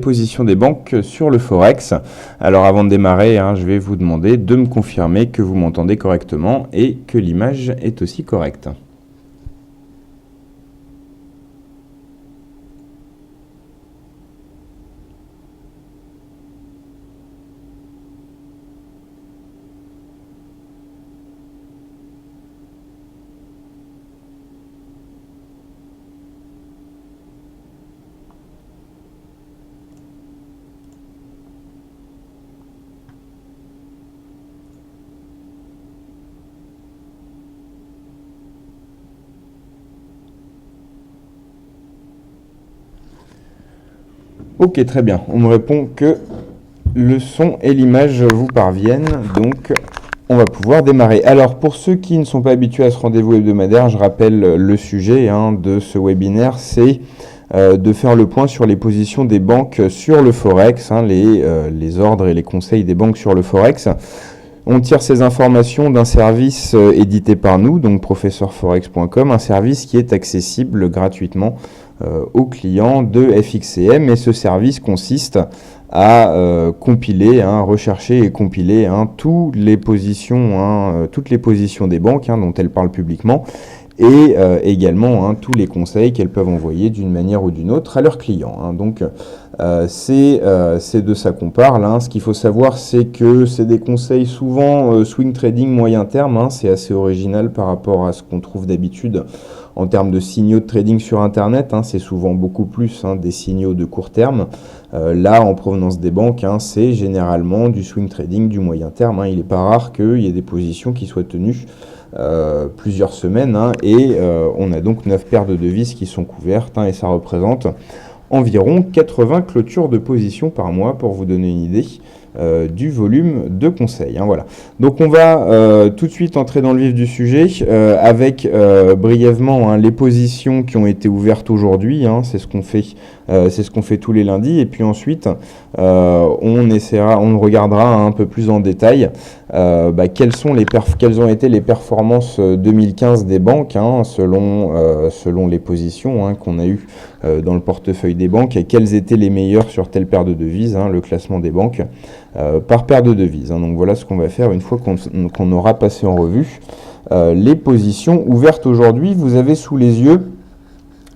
Position des banques sur le Forex. Alors avant de démarrer, je vais vous demander de me confirmer que vous m'entendez correctement et que l'image est aussi correcte. Ok, très bien. On me répond que le son et l'image vous parviennent, donc on va pouvoir démarrer. Alors pour ceux qui ne sont pas habitués à ce rendez-vous hebdomadaire, je rappelle le sujet de ce webinaire, c'est de faire le point sur les positions des banques sur le Forex, les ordres et les conseils des banques sur le Forex. On tire ces informations d'un service édité par nous, donc professeurforex.com, un service qui est accessible gratuitement aux clients de FXCM, et ce service consiste à compiler, rechercher et compiler toutes les positions des banques dont elles parlent publiquement, et également tous les conseils qu'elles peuvent envoyer d'une manière ou d'une autre à leurs clients. Donc c'est de ça qu'on parle. Ce qu'il faut savoir, c'est que c'est des conseils souvent swing trading moyen terme. C'est assez original par rapport à ce qu'on trouve d'habitude en termes de signaux de trading sur Internet. C'est souvent beaucoup plus des signaux de court terme. Là, en provenance des banques, c'est généralement du swing trading du moyen terme. Il n'est pas rare qu'il y ait des positions qui soient tenues plusieurs semaines, et on a donc 9 paires de devises qui sont couvertes, et ça représente environ 80 clôtures de position par mois, pour vous donner une idée du volume de conseils. Voilà. Donc on va tout de suite entrer dans le vif du sujet avec brièvement les positions qui ont été ouvertes aujourd'hui. C'est ce qu'on fait tous les lundis, et puis ensuite on regardera un peu plus en détail quelles ont été les performances 2015 des banques selon les positions qu'on a eues dans le portefeuille des banques, et quelles étaient les meilleures sur telle paire de devises, le classement des banques par paire de devises. Donc voilà ce qu'on va faire une fois qu'on aura passé en revue les positions ouvertes aujourd'hui. Vous avez sous les yeux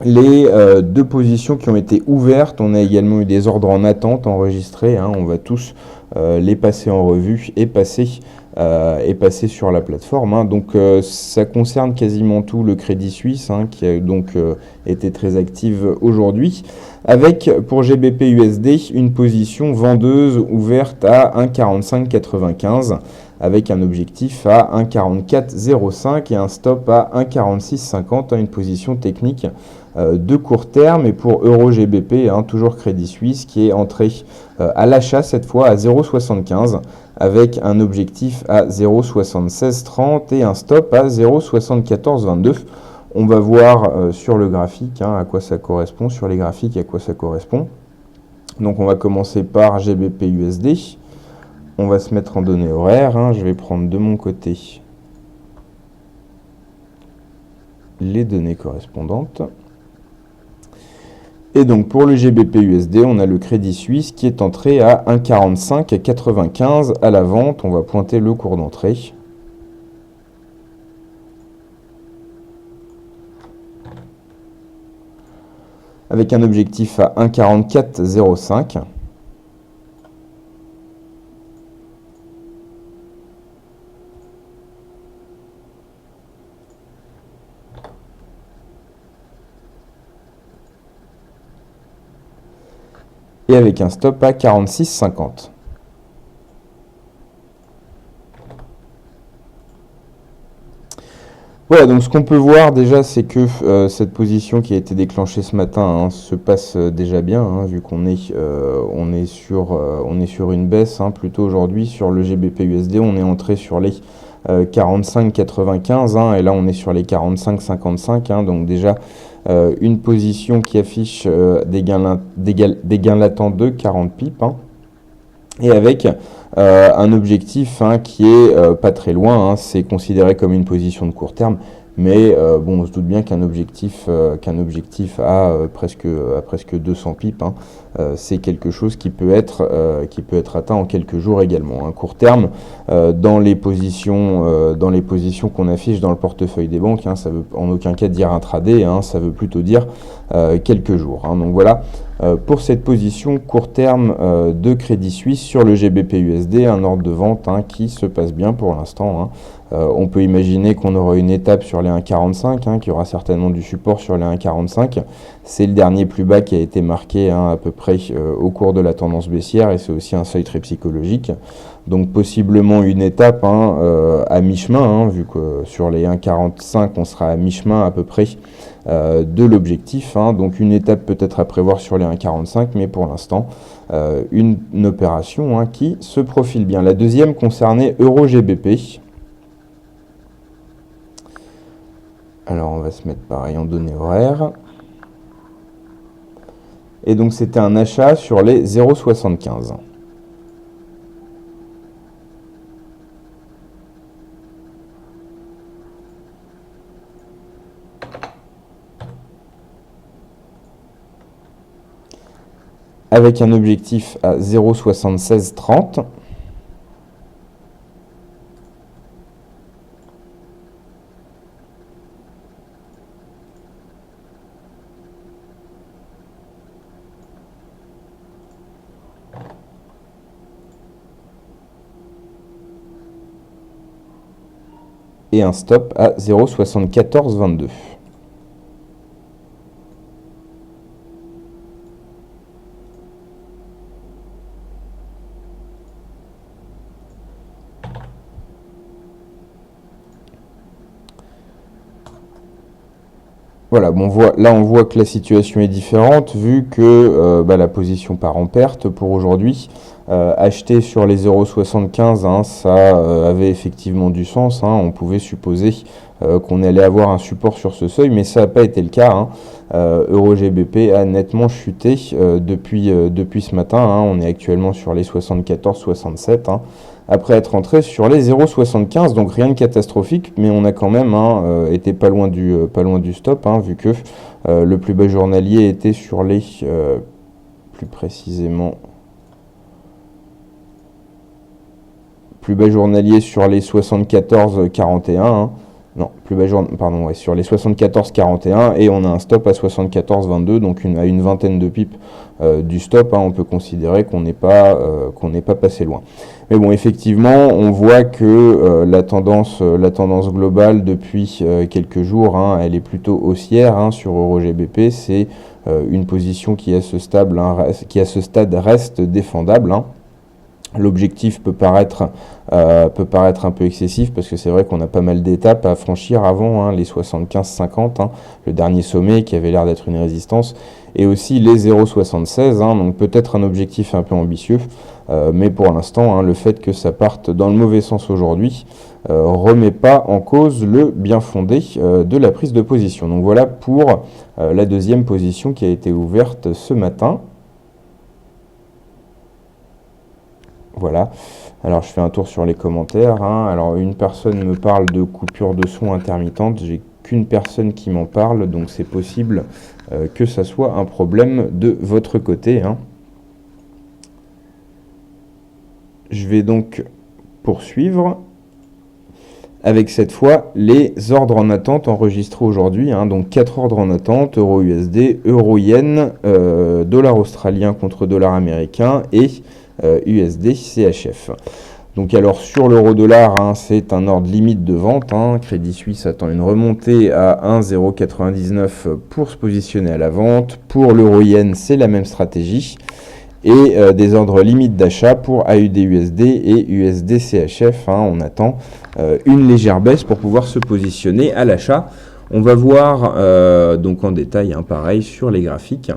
les deux positions qui ont été ouvertes. On a également eu des ordres en attente enregistrés. On va tous les passer en revue et passer sur la plateforme. Donc ça concerne quasiment tout le Crédit Suisse, qui a donc été très active aujourd'hui, avec pour GBP USD une position vendeuse ouverte à 1,4595 avec un objectif à 1,4405 et un stop à 1,4650, une position technique de court terme. Et pour Euro GBP, toujours Crédit Suisse, qui est entré à l'achat cette fois à 0,75 avec un objectif à 0,7630 et un stop à 0,7422. On va voir sur le graphique à quoi ça correspond, sur les graphiques à quoi ça correspond. Donc on va commencer par GBP USD. On va se mettre en données horaires. Je vais prendre de mon côté les données correspondantes. Et donc pour le GBP USD, on a le Crédit Suisse qui est entré à 1,4595 à la vente. On va pointer le cours d'entrée. Avec un objectif à 1,4405. Et avec un stop à 46,50. Voilà, donc ce qu'on peut voir déjà, c'est que cette position qui a été déclenchée ce matin se passe déjà bien, vu qu'on est, on est sur une baisse plutôt aujourd'hui. Sur le GBP USD, on est entré sur les 45,95, et là on est sur les 45,55, donc déjà une position qui affiche des gains latents de 40 pips, et avec un objectif qui est pas très loin. C'est considéré comme une position de court terme, Mais bon, on se doute bien qu'un objectif à presque 200 pips, hein, c'est quelque chose qui peut être atteint en quelques jours également. Un court terme, dans les positions qu'on affiche dans le portefeuille des banques, hein, ça veut en aucun cas dire intraday, hein, ça veut plutôt dire quelques jours. Hein. Donc voilà, pour cette position court terme de Crédit Suisse sur le GBP USD, un ordre de vente, hein, qui se passe bien pour l'instant. Hein. On peut imaginer qu'on aura une étape sur les 1,45, hein, qui aura certainement du support sur les 1,45. C'est le dernier plus bas qui a été marqué, hein, à peu près au cours de la tendance baissière, et c'est aussi un seuil très psychologique. Donc possiblement une étape, hein, à mi-chemin, hein, vu que sur les 1,45 on sera à mi-chemin à peu près de l'objectif. Hein. Donc une étape peut-être à prévoir sur les 1,45, mais pour l'instant une opération, hein, qui se profile bien. La deuxième concernait Euro-GBP. Alors on va se mettre pareil en données horaires. Et donc c'était un achat sur les 0,75. Avec un objectif à 0,7630. Et un stop à 0,7422. Voilà, bon, là on voit que la situation est différente vu que la position part en perte pour aujourd'hui. Acheter sur les 0,75, hein, ça avait effectivement du sens. Hein, on pouvait supposer qu'on allait avoir un support sur ce seuil, mais ça n'a pas été le cas. Hein. Euro-GBP a nettement chuté depuis ce matin. Hein, on est actuellement sur les 74-67. Hein, après être entré sur les 0,75, donc rien de catastrophique, mais on a quand même, hein, été pas loin du stop, hein, vu que le plus bas journalier était sur les, plus précisément, plus bas journalier sur les 74,41, hein. Non, plus bas journalier, pardon, ouais, sur les 74,41, et on a un stop à 74,22, donc à une vingtaine de pips du stop. Hein, on peut considérer qu'on n'est pas passé loin. Mais bon, effectivement, on voit que la tendance globale depuis quelques jours, hein, elle est plutôt haussière, hein, sur Euro-GBP. C'est une position qui à ce stade reste défendable. Hein. L'objectif peut paraître un peu excessif parce que c'est vrai qu'on a pas mal d'étapes à franchir avant, hein, les 75-50, hein, le dernier sommet qui avait l'air d'être une résistance, et aussi les 0,76, hein, donc peut-être un objectif un peu ambitieux, mais pour l'instant, hein, le fait que ça parte dans le mauvais sens aujourd'hui remet pas en cause le bien fondé de la prise de position. Donc voilà pour la deuxième position qui a été ouverte ce matin. Voilà, alors je fais un tour sur les commentaires, hein. Alors une personne me parle de coupure de son intermittente, j'ai qu'une personne qui m'en parle, donc c'est possible que ça soit un problème de votre côté, hein. Je vais donc poursuivre avec cette fois les ordres en attente enregistrés aujourd'hui, hein. Donc 4 ordres en attente, euro-USD, euro-yen, dollar australien contre dollar américain et USD CHF. Donc alors sur l'euro-dollar, hein, c'est un ordre limite de vente, hein. Crédit Suisse attend une remontée à 1,099 pour se positionner à la vente. Pour l'euro-yen, c'est la même stratégie. Et des ordres limites d'achat pour AUD-USD et USD-CHF. Hein, on attend une légère baisse pour pouvoir se positionner à l'achat. On va voir donc en détail, hein, pareil sur les graphiques,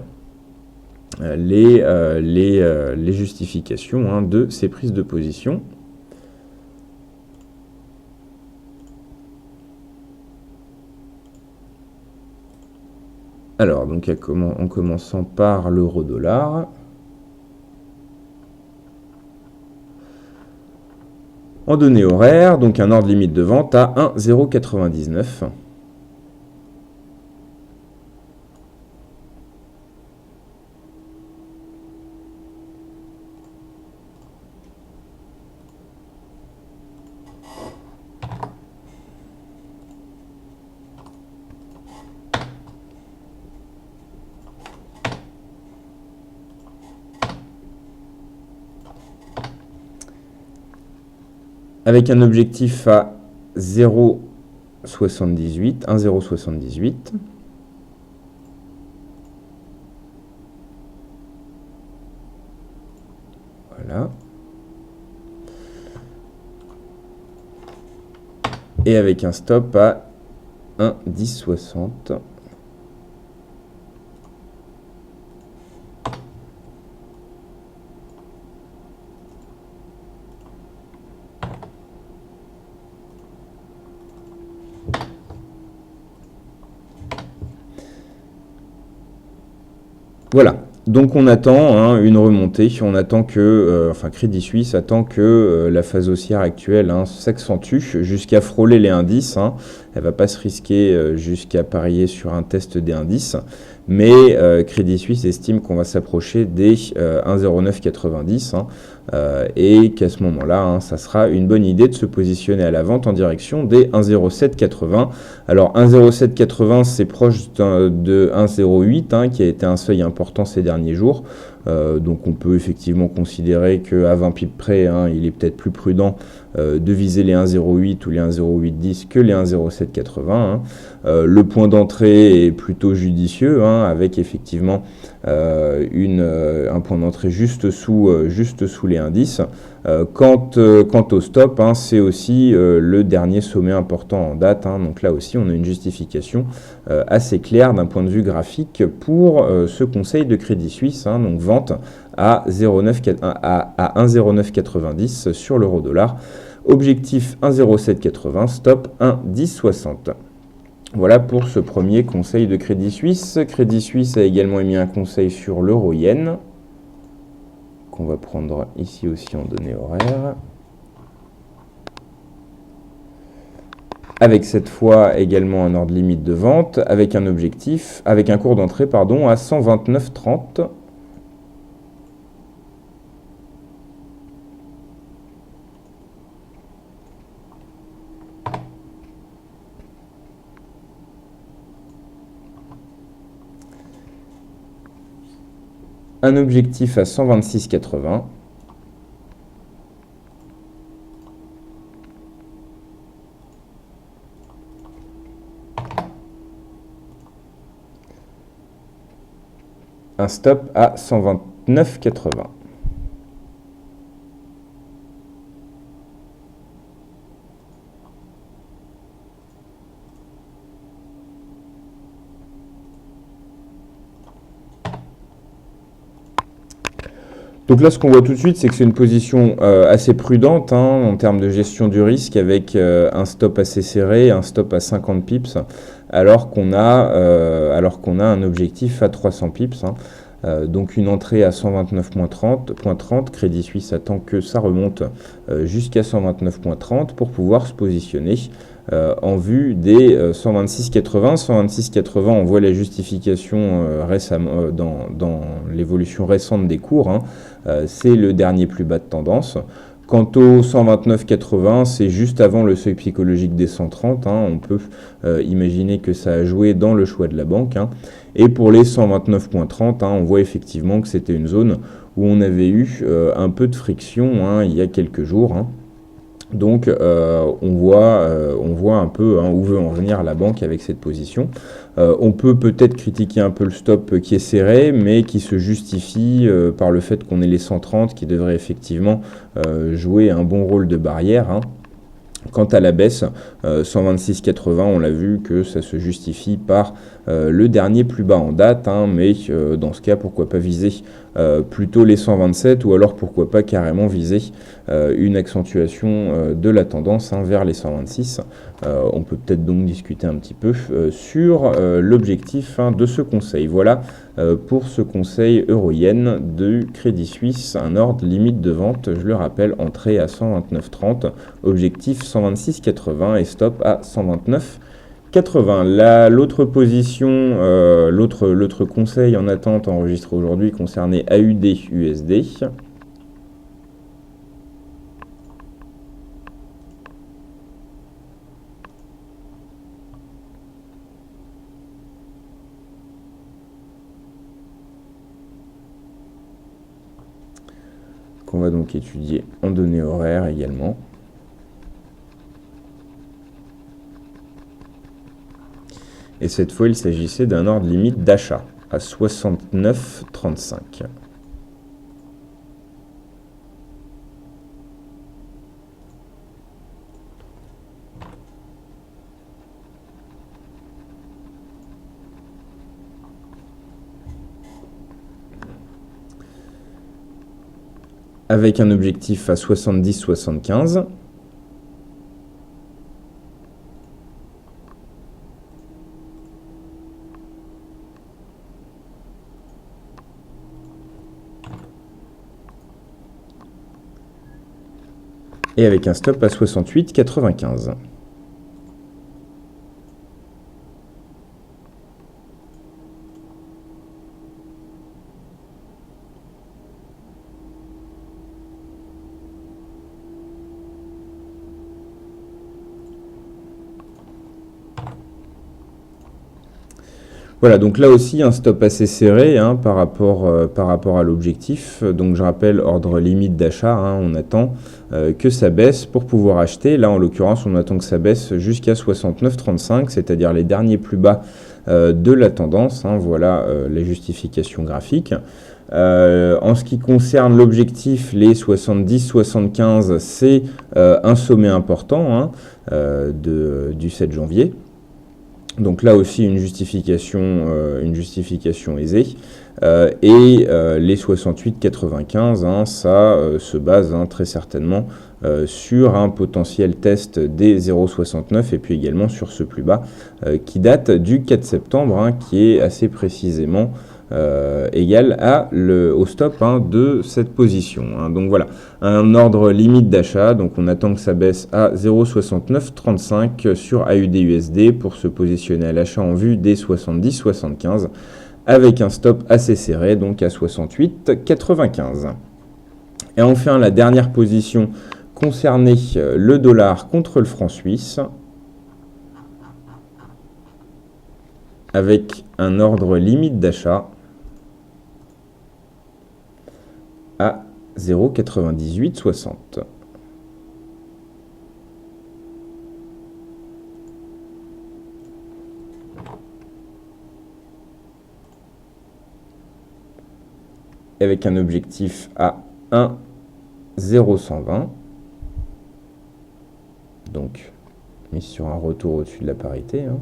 les justifications, hein, de ces prises de position. Alors, donc en commençant par l'euro-dollar. En données horaires, donc un ordre limite de vente à 1,099. avec un objectif à 0,78, 1,078. Voilà. Et avec un stop à 1,1060. Voilà, donc on attend une remontée, on attend que, enfin Crédit Suisse attend que la phase haussière actuelle s'accentue jusqu'à frôler les indices. Elle va pas se risquer jusqu'à parier sur un test des indices, mais Crédit Suisse estime qu'on va s'approcher des 1,0990 et qu'à ce moment-là, ça sera une bonne idée de se positionner à la vente en direction des 1,0780. Alors 1,0780, c'est proche de 1,08 qui a été un seuil important ces derniers jours. Donc on peut effectivement considérer qu'à 20 pips près, il est peut-être plus prudent de viser les 1,08 ou les 1,0810 que les 1,0780. Le point d'entrée est plutôt judicieux, avec effectivement un point d'entrée juste sous les indices. Quant au stop, c'est aussi le dernier sommet important en date. Donc là aussi, on a une justification assez claire d'un point de vue graphique pour ce conseil de Crédit Suisse. Donc vente à 1,0990 sur l'euro-dollar. Objectif 1,0780, stop 1,1060. Voilà pour ce premier conseil de Crédit Suisse. Crédit Suisse a également émis un conseil sur l'euro-yen, qu'on va prendre ici aussi en données horaires. Avec cette fois également un ordre limite de vente, avec un objectif, avec un cours d'entrée à 129,30. Un objectif à 126,80. Un stop à 129,80. Donc là, ce qu'on voit tout de suite, c'est que c'est une position assez prudente en termes de gestion du risque, avec un stop assez serré, un stop à 50 pips, alors qu'on a un objectif à 300 pips. Donc une entrée à 129,30. Crédit Suisse attend que ça remonte jusqu'à 129,30 pour pouvoir se positionner en vue des 126,80. 126,80, on voit la justification récemment dans l'évolution récente des cours. C'est le dernier plus bas de tendance. Quant au 129,80, c'est juste avant le seuil psychologique des 130. On peut imaginer que ça a joué dans le choix de la banque. Et pour les 129,30, on voit effectivement que c'était une zone où on avait eu un peu de friction il y a quelques jours. Donc on voit un peu où veut en venir la banque avec cette position. On peut peut-être critiquer un peu le stop qui est serré, mais qui se justifie par le fait qu'on ait les 130 qui devraient effectivement jouer un bon rôle de barrière. Quant à la baisse, 126,80, on l'a vu que ça se justifie par le dernier plus bas en date, mais dans ce cas, pourquoi pas viser plutôt les 127, ou alors pourquoi pas carrément viser une accentuation de la tendance vers les 126. On peut peut-être donc discuter un petit peu sur l'objectif de ce conseil. Voilà pour ce conseil euro-yen de Crédit Suisse, un ordre limite de vente, je le rappelle, entrée à 129,30, objectif 126,80 et stop à 129,80. L'autre position, l'autre conseil en attente enregistré aujourd'hui concernait AUD-USD. Qu'on va donc étudier en données horaires également. Et cette fois, il s'agissait d'un ordre limite d'achat à 69,35. Avec un objectif à 70,75. Et avec un stop à 68,95. Voilà, donc là aussi un stop assez serré hein, par rapport à l'objectif. Donc je rappelle, ordre limite d'achat, hein, on attend que ça baisse pour pouvoir acheter. Là en l'occurrence, on attend que ça baisse jusqu'à 69,35, c'est-à-dire les derniers plus bas de la tendance. Hein, voilà les justifications graphiques. En ce qui concerne l'objectif, les 70-75, c'est un sommet important hein, du 7 janvier. Donc là aussi une justification aisée. Les 68,95, hein, ça se base hein, très certainement sur un potentiel test des 0,69 et puis également sur ce plus bas qui date du 4 septembre, hein, qui est assez précisément égal au stop hein, de cette position. Hein. Donc voilà, un ordre limite d'achat, donc on attend que ça baisse à 0,6935 sur AUD-USD pour se positionner à l'achat en vue des 70-75 avec un stop assez serré, donc à 68,95. Et enfin, la dernière position concernait le dollar contre le franc suisse, avec un ordre limite d'achat à 0,9860. Avec un objectif à 1,0120. Donc, mis sur un retour au-dessus de la parité. Hein.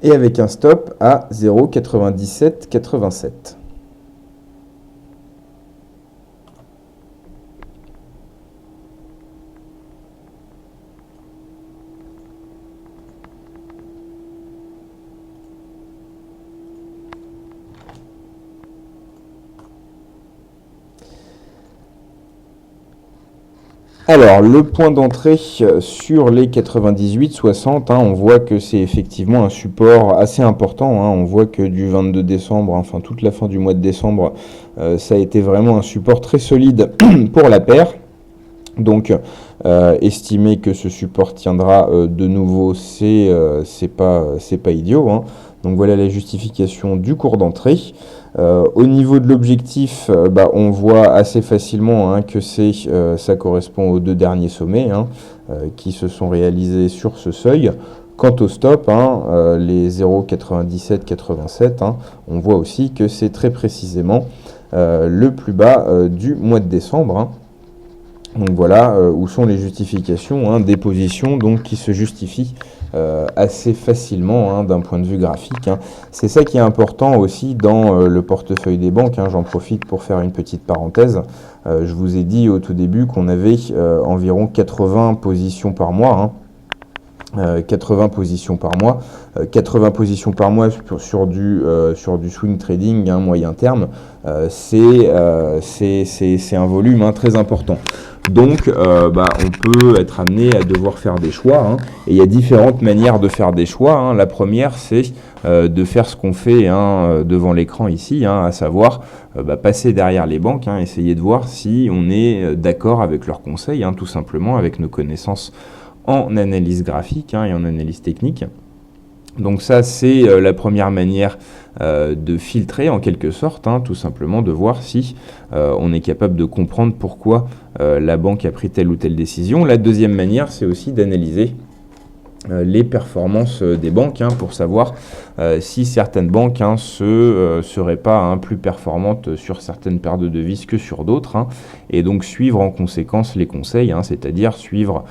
Et avec un stop à 0,9787. Alors, le point d'entrée sur les 98-60, hein, on voit que c'est effectivement un support assez important. Hein, on voit que du 22 décembre, enfin toute la fin du mois de décembre, ça a été vraiment un support très solide pour la paire. Donc, estimer que ce support tiendra de nouveau, c'est pas idiot. Hein. Donc voilà la justification du cours d'entrée. Au niveau de l'objectif, on voit assez facilement hein, que ça correspond aux deux derniers sommets hein, qui se sont réalisés sur ce seuil. Quant au stop, hein, les 0,9787, hein, on voit aussi que c'est très précisément le plus bas du mois de décembre. Hein. Donc voilà où sont les justifications hein, des positions donc, qui se justifient assez facilement hein, d'un point de vue graphique. Hein. C'est ça qui est important aussi dans le portefeuille des banques. Hein. J'en profite pour faire une petite parenthèse. Je vous ai dit au tout début qu'on avait environ 80 positions par mois. Hein. 80 positions par mois. 80 positions par mois sur du swing trading hein, moyen terme, c'est un volume hein, très important. Donc, on peut être amené à devoir faire des choix. Hein, et il y a différentes manières de faire des choix. Hein. La première, c'est de faire ce qu'on fait hein, devant l'écran ici, hein, à savoir passer derrière les banques, hein, essayer de voir si on est d'accord avec leurs conseils, hein, tout simplement, avec nos connaissances en analyse graphique hein, et en analyse technique. Donc ça, c'est la première manière de filtrer en quelque sorte, hein, tout simplement de voir si on est capable de comprendre pourquoi la banque a pris telle ou telle décision. La deuxième manière, c'est aussi d'analyser les performances des banques, hein, pour savoir si certaines banques, hein, seraient pas, hein, plus performantes sur certaines paires de devises que sur d'autres, hein, et donc suivre en conséquence les conseils, hein, c'est-à-dire suivre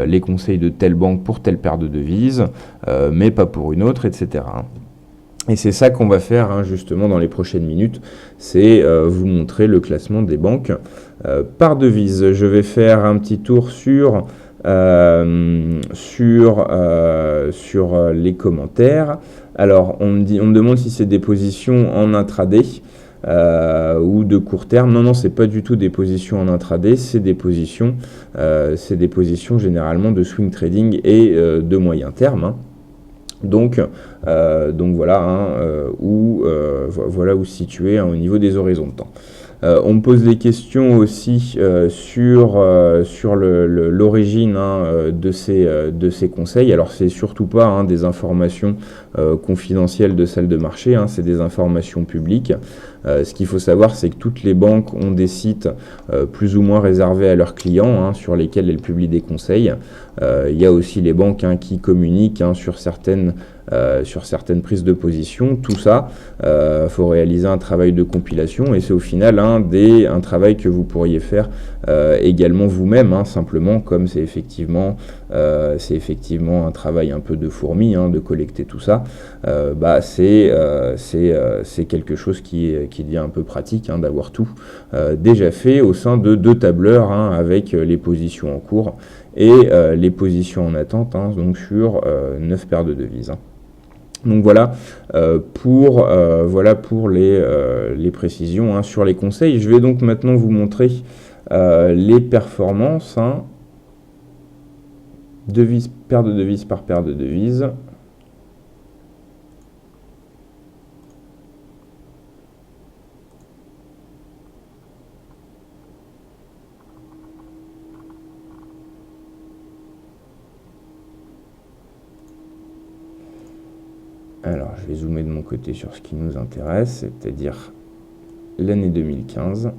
les conseils de telle banque pour telle paire de devises, mais pas pour une autre, etc. hein. Et c'est ça qu'on va faire, hein, justement dans les prochaines minutes, c'est vous montrer le classement des banques par devise. Je vais faire un petit tour sur les commentaires. Alors, on me demande si c'est des positions en intraday ou de court terme. Non, c'est pas du tout des positions en intraday, c'est des positions généralement de swing trading et de moyen terme. Hein. Donc voilà, hein, voilà où se situer, hein, au niveau des horizons de temps. On me pose des questions aussi sur l'origine, hein, de ces conseils. Alors c'est surtout pas, hein, des informations confidentielles de salles de marché, hein, c'est des informations publiques. Ce qu'il faut savoir, c'est que toutes les banques ont des sites plus ou moins réservés à leurs clients, hein, sur lesquels elles publient des conseils. Il y a aussi les banques, hein, qui communiquent, hein, sur certaines prises de position. Tout ça, faut réaliser un travail de compilation et c'est au final un travail que vous pourriez faire également vous-même, hein, simplement comme c'est effectivement un travail un peu de fourmi, hein, de collecter tout ça. C'est quelque chose qui devient un peu pratique, hein, d'avoir tout déjà fait au sein de 2 tableurs, hein, avec les positions en cours et les positions en attente, hein, donc sur 9 paires de devises. Hein. Donc voilà pour les précisions, hein, sur les conseils. Je vais donc maintenant vous montrer les performances, hein, paire de devises par paire de devises. Alors, je vais zoomer de mon côté sur ce qui nous intéresse, c'est-à-dire l'année 2015.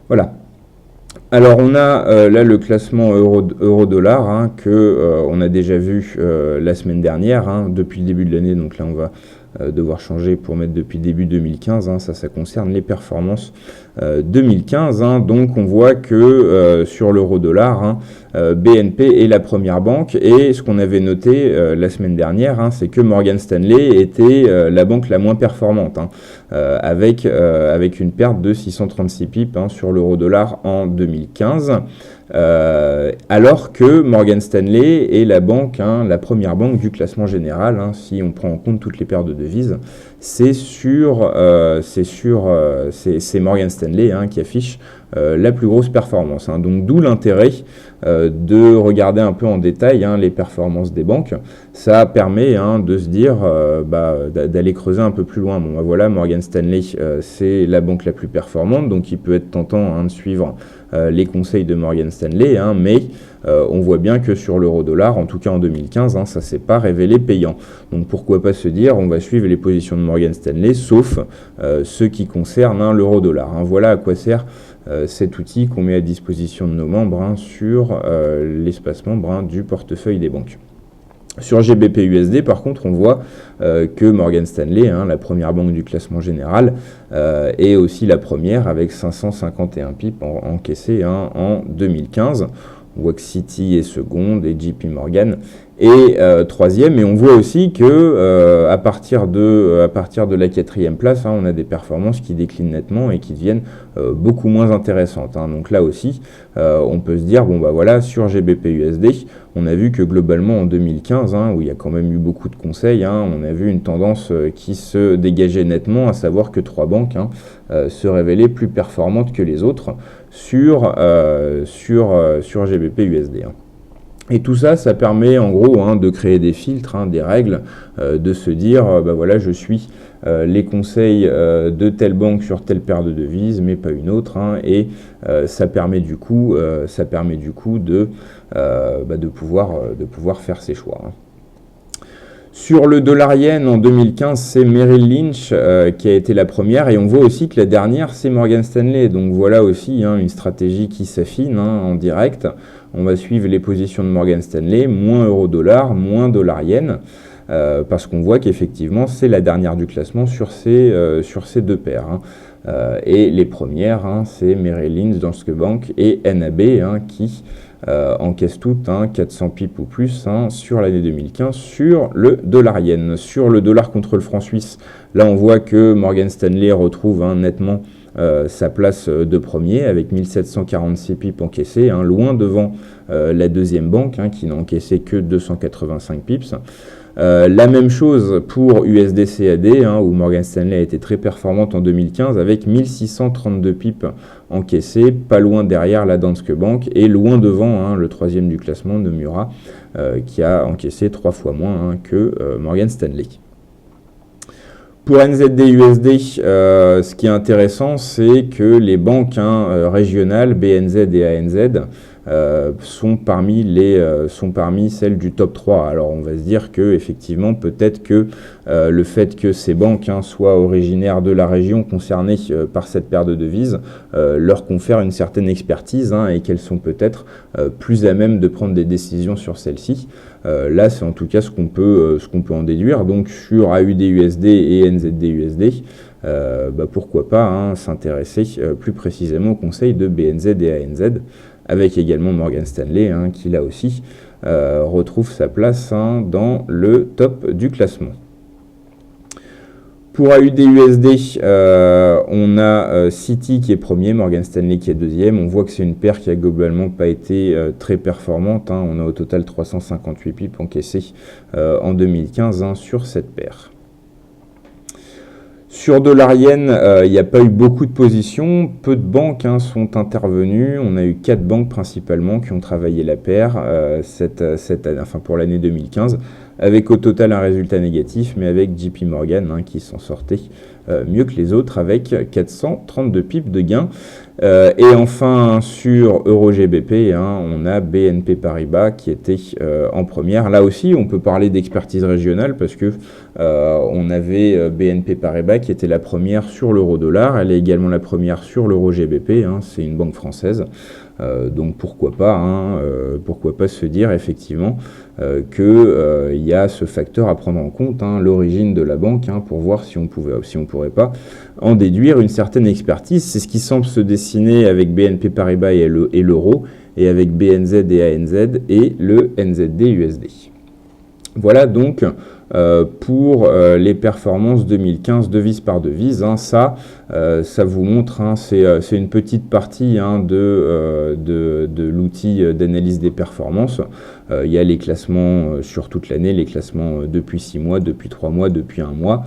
Voilà. Alors on a là le classement euro-dollar, hein, que on a déjà vu la semaine dernière, hein, depuis le début de l'année. Donc là on va devoir changer pour mettre depuis début 2015, hein, ça concerne les performances 2015, hein. Donc on voit que sur l'euro-dollar, hein, BNP est la première banque, et ce qu'on avait noté la semaine dernière, hein, c'est que Morgan Stanley était la banque la moins performante, hein, avec une perte de 636 pips, hein, sur l'euro-dollar en 2015. Alors que Morgan Stanley est la banque, hein, la première banque du classement général, hein, si on prend en compte toutes les paires de devises, c'est Morgan Stanley, hein, qui affiche la plus grosse performance, hein. Donc d'où l'intérêt de regarder un peu en détail, hein, les performances des banques. Ça permet, hein, de se dire, d'aller creuser un peu plus loin. Bon, voilà, Morgan Stanley, c'est la banque la plus performante, donc il peut être tentant, hein, de suivre les conseils de Morgan Stanley, hein, mais on voit bien que sur l'euro-dollar, en tout cas en 2015, hein, ça ne s'est pas révélé payant. Donc pourquoi pas se dire, on va suivre les positions de Morgan Stanley, sauf ceux qui concernent, hein, l'euro-dollar, hein. Voilà à quoi sert cet outil qu'on met à disposition de nos membres, hein, sur l'espace membre, hein, du portefeuille des banques. Sur GBP/USD, par contre, on voit que Morgan Stanley, hein, la première banque du classement général, est aussi la première avec 551 pips encaissés, hein, en 2015. On voit que Citi est seconde et JP Morgan Et troisième, et on voit aussi que à partir de la quatrième place, on a des performances qui déclinent nettement et qui deviennent beaucoup moins intéressantes. Donc là aussi, on peut se dire, bon bah voilà, sur GBP/USD, on a vu que globalement en 2015, où il y a quand même eu beaucoup de conseils, on a vu une tendance qui se dégageait nettement, à savoir que 3 banques se révélaient plus performantes que les autres sur GBP/USD. Et tout ça, ça permet en gros de créer des filtres, des règles, de se dire, bah voilà, je suis les conseils de telle banque sur telle paire de devises, mais pas une autre, et ça permet du coup de pouvoir faire ses choix. Sur le dollar-yen en 2015, c'est Merrill Lynch qui a été la première, et on voit aussi que la dernière, c'est Morgan Stanley. Donc voilà aussi une stratégie qui s'affine en direct. On va suivre les positions de Morgan Stanley, moins euro-dollar, moins dollar-yen, parce qu'on voit qu'effectivement, c'est la dernière du classement sur ces 2 paires. Et les premières, c'est Merrill Lynch, Danske Bank et NAB qui encaissent toutes 400 pips ou plus sur l'année 2015 sur le dollar-yen. Sur le dollar contre le franc suisse, là on voit que Morgan Stanley retrouve nettement sa place de premier avec 1746 pips encaissés, loin devant la deuxième banque qui n'a encaissé que 285 pips. La même chose pour USD/CAD, où Morgan Stanley a été très performante en 2015 avec 1632 pips encaissés, pas loin derrière la Danske Bank et loin devant le troisième du classement, Nomura, qui a encaissé 3 fois moins que Morgan Stanley. Pour NZD/USD, ce qui est intéressant, c'est que les banques régionales, BNZ et ANZ, sont parmi celles du top 3. Alors on va se dire que effectivement peut-être que le fait que ces banques soient originaires de la région concernée par cette paire de devises leur confère une certaine expertise et qu'elles sont peut-être plus à même de prendre des décisions sur celles-ci. Là c'est en tout cas ce qu'on peut en déduire. Donc sur AUD/USD et NZD/USD, pourquoi pas s'intéresser plus précisément au conseil de BNZ et ANZ, avec également Morgan Stanley qui là aussi retrouve sa place dans le top du classement. Pour AUD/USD, on a Citi qui est premier, Morgan Stanley qui est deuxième. On voit que c'est une paire qui a globalement pas été très performante. On a au total 358 pips encaissés en 2015 sur cette paire. Sur dollar-yen, il n'y a pas eu beaucoup de positions, peu de banques sont intervenues. On a eu 4 banques principalement qui ont travaillé la paire pour l'année 2015, avec au total un résultat négatif, mais avec JP Morgan qui s'en sortait mieux que les autres avec 432 pips de gains. Et enfin sur Euro-GBP, on a BNP Paribas qui était en première. Là aussi, on peut parler d'expertise régionale parce que on avait BNP Paribas qui était la première sur l'euro-dollar. Elle est également la première sur l'Euro-GBP. C'est une banque française. Donc pourquoi pas se dire effectivement qu'il y a ce facteur à prendre en compte, l'origine de la banque, pour voir si on pourrait pas en déduire une certaine expertise. C'est ce qui semble se dessiner avec BNP Paribas et l'euro, et avec BNZ et ANZ et le NZD/USD. Voilà donc pour les performances 2015 devise par devise. Ça vous montre, c'est une petite partie de l'outil d'analyse des performances. Il y a les classements sur toute l'année, les classements depuis 6 mois, depuis 3 mois, depuis 1 mois.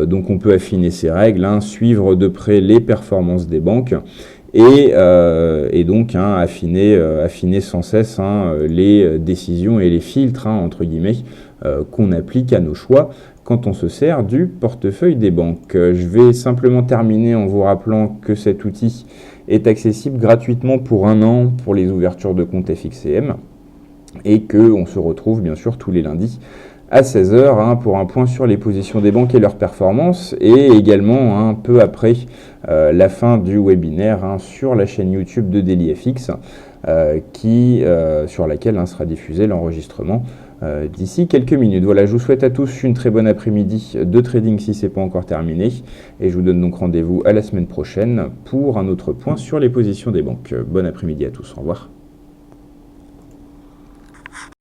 Donc on peut affiner ces règles, suivre de près les performances des banques. Et donc affiner sans cesse les décisions et les filtres entre guillemets qu'on applique à nos choix quand on se sert du portefeuille des banques. Je vais simplement terminer en vous rappelant que cet outil est accessible gratuitement pour 1 an pour les ouvertures de compte FXCM et qu'on se retrouve bien sûr tous les lundis à 16h pour un point sur les positions des banques et leurs performances, et également peu après la fin du webinaire sur la chaîne YouTube de DailyFX sur laquelle sera diffusé l'enregistrement d'ici quelques minutes. Voilà, je vous souhaite à tous une très bonne après-midi de trading si ce n'est pas encore terminé, et je vous donne donc rendez-vous à la semaine prochaine pour un autre point sur les positions des banques. Bon après-midi à tous, au revoir.